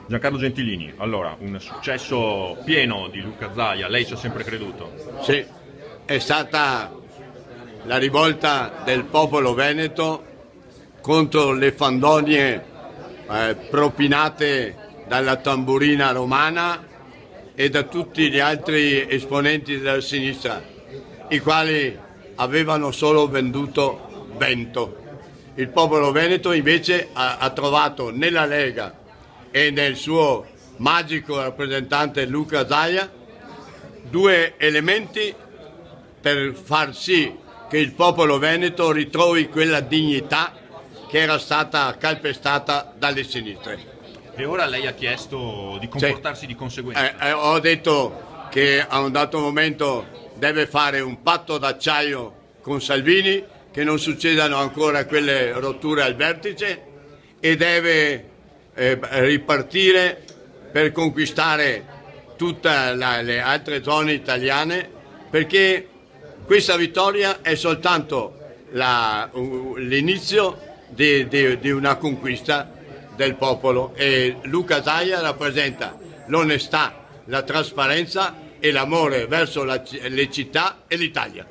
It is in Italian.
Giancarlo Gentilini, allora, un successo pieno di Luca Zaia, lei ci ha sempre creduto. Sì, è stata la rivolta del popolo veneto contro le fandonie propinate dalla tamburina romana e da tutti gli altri esponenti della sinistra, i quali avevano solo venduto vento. Il popolo veneto invece ha trovato nella Lega e nel suo magico rappresentante Luca Zaia due elementi per far sì che il popolo veneto ritrovi quella dignità che era stata calpestata dalle sinistre. E ora lei ha chiesto di comportarsi di conseguenza. Ho detto che a un dato momento deve fare un patto d'acciaio con Salvini, che non succedano ancora quelle rotture al vertice, e deve ripartire per conquistare tutte le altre zone italiane, perché questa vittoria è soltanto l'inizio di una conquista del popolo, e Luca Zaia rappresenta l'onestà, la trasparenza e l'amore verso le città e l'Italia.